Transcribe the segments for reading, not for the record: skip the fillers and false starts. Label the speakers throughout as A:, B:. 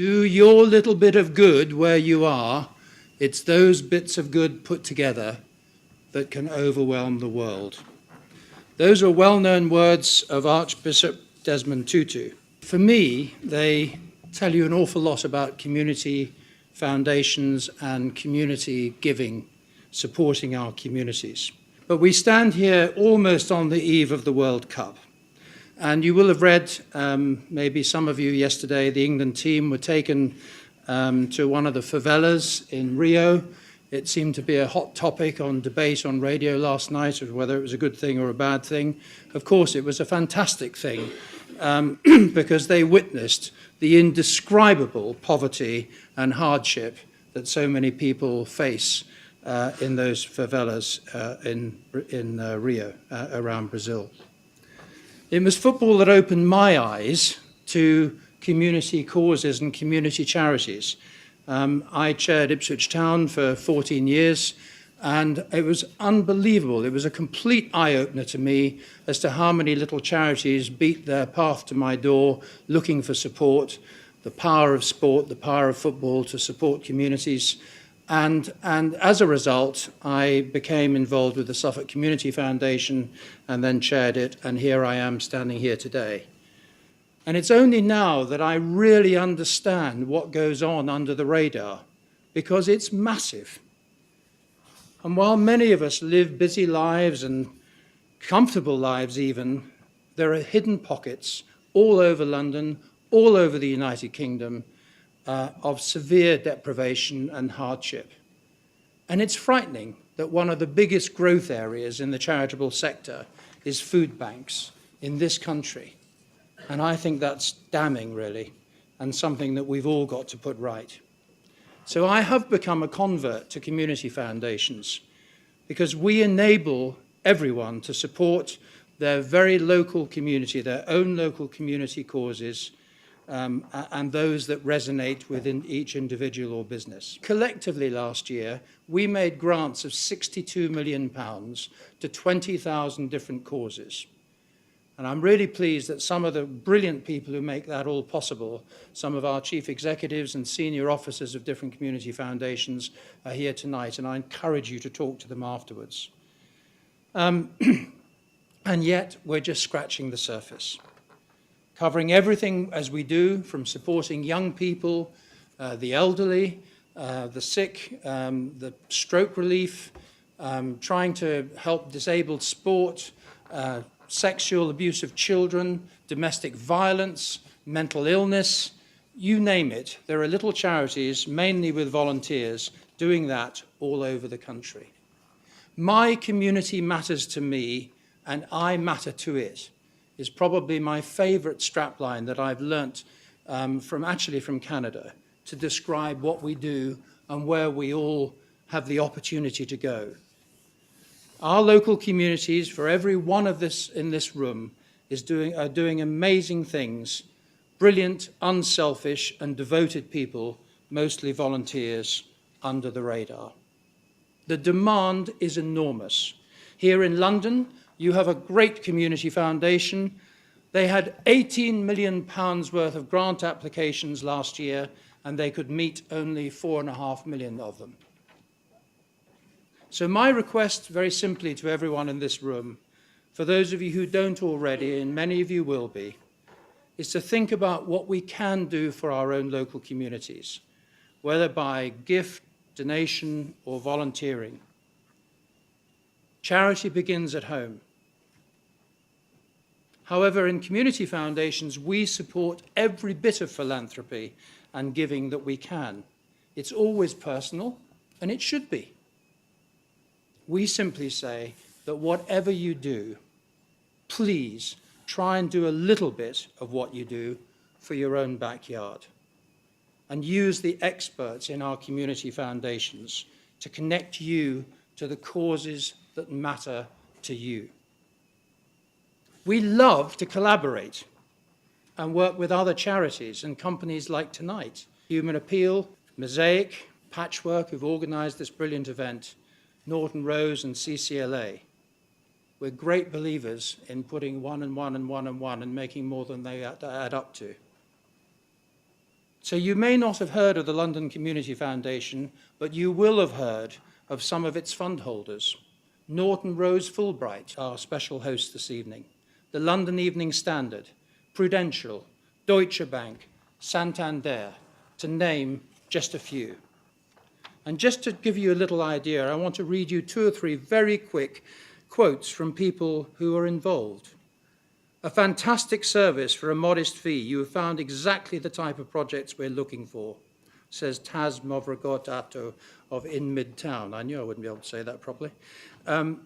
A: Do your little bit of good where you are. It's those bits of good put together that can overwhelm the world. Those are well-known words of Archbishop Desmond Tutu. For me, they tell you an awful lot about community foundations and community giving, supporting our communities. But we stand here almost on the eve of the World Cup. And you will have read, maybe some of you yesterday, the England team were taken to one of the favelas in Rio. It seemed to be a hot topic on debate on radio last night of whether it was a good thing or a bad thing. Of course, it was a fantastic thing because they witnessed the indescribable poverty and hardship that so many people face in those favelas in Rio, around Brazil. It was football that opened my eyes to community causes and community charities. I chaired Ipswich Town for 14 years, and it was unbelievable. It was a complete eye-opener to me as to how many little charities beat their path to my door looking for support, the power of sport, the power of football to support communities. And as a result, I became involved with the Suffolk Community Foundation and then chaired it, and here I am standing here today. And it's only now that I really understand what goes on under the radar, because it's massive. And while many of us live busy lives and comfortable lives even, there are hidden pockets all over London, all over the United Kingdom, of severe deprivation and hardship. And it's frightening that one of the biggest growth areas in the charitable sector is food banks in this country. And I think that's damning, really, and something that we've all got to put right. So I have become a convert to community foundations because we enable everyone to support their very local community, their own local community causes, and those that resonate within each individual or business. Collectively last year, we made grants of £62 million to 20,000 different causes. And I'm really pleased that some of the brilliant people who make that all possible, some of our chief executives and senior officers of different community foundations are here tonight, and I encourage you to talk to them afterwards. And yet, we're just scratching the surface, covering everything as we do, from supporting young people, the elderly, the sick, the stroke relief, trying to help disabled sport, sexual abuse of children, domestic violence, mental illness, you name it. There are little charities, mainly with volunteers, doing that all over the country. My community matters to me, and I matter to it, is probably my favorite strapline that I've learnt from Canada to describe what we do and where we all have the opportunity to go. Our local communities, for every one of this in this room, are doing amazing things. Brilliant, unselfish, and devoted people, mostly volunteers, under the radar. The demand is enormous. Here in London, you have a great community foundation. They had £18 million worth of grant applications last year, and they could meet only 4.5 million of them. So my request, very simply to everyone in this room, for those of you who don't already, and many of you will be, is to think about what we can do for our own local communities, whether by gift, donation, or volunteering. Charity begins at home. However, in community foundations, we support every bit of philanthropy and giving that we can. It's always personal, and it should be. We simply say that whatever you do, please try and do a little bit of what you do for your own backyard, and use the experts in our community foundations to connect you to the causes that matter to you. We love to collaborate and work with other charities and companies like tonight. Human Appeal, Mosaic, Patchwork, who've organised this brilliant event, Norton Rose and CCLA. We're great believers in putting one and one and one and one and making more than they add up to. So you may not have heard of the London Community Foundation, but you will have heard of some of its fund holders. Norton Rose Fulbright, our special host this evening, the London Evening Standard, Prudential, Deutsche Bank, Santander, to name just a few. And just to give you a little idea, I want to read you 2 or 3 very quick quotes from people who are involved. A fantastic service for a modest fee. You have found exactly the type of projects we're looking for, says Taz Mavrogotato of In Midtown. I knew I wouldn't be able to say that properly.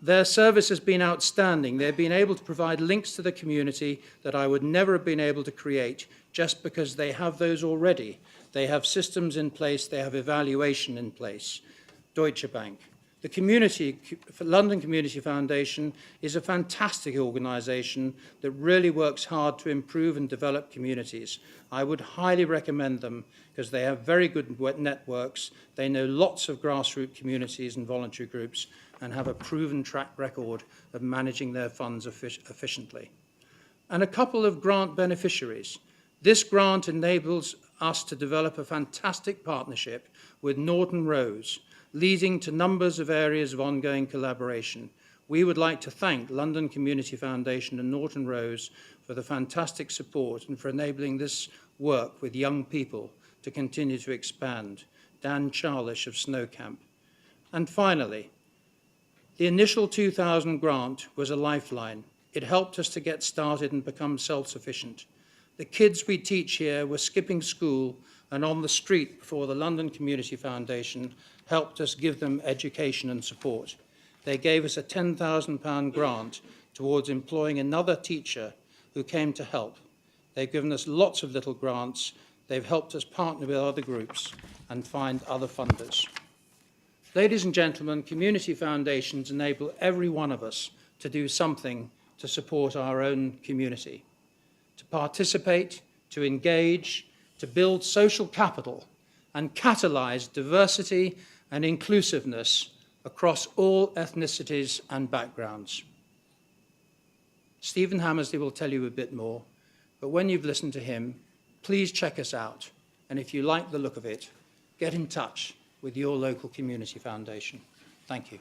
A: Their service has been outstanding. They've been able to provide links to the community that I would never have been able to create just because they have those already. They have systems in place, they have evaluation in place. Deutsche Bank. The London Community Foundation is a fantastic organisation that really works hard to improve and develop communities. I would highly recommend them because they have very good networks, they know lots of grassroots communities and voluntary groups, and have a proven track record of managing their funds efficiently. And a couple of grant beneficiaries. This grant enables us to develop a fantastic partnership with Norton Rose, leading to numbers of areas of ongoing collaboration. We would like to thank London Community Foundation and Norton Rose for the fantastic support and for enabling this work with young people to continue to expand. Dan Charlish of Snowcamp. And finally, the initial 2000 grant was a lifeline. It helped us to get started and become self-sufficient. The kids we teach here were skipping school and on the street before the London Community Foundation helped us give them education and support. They gave us a £10,000 grant towards employing another teacher who came to help. They've given us lots of little grants. They've helped us partner with other groups and find other funders. Ladies and gentlemen, community foundations enable every one of us to do something to support our own community, to participate, to engage, to build social capital and catalyse diversity and inclusiveness across all ethnicities and backgrounds. Stephen Hammersley will tell you a bit more, but when you've listened to him, please check us out. And if you like the look of it, get in touch with your local community foundation. Thank you.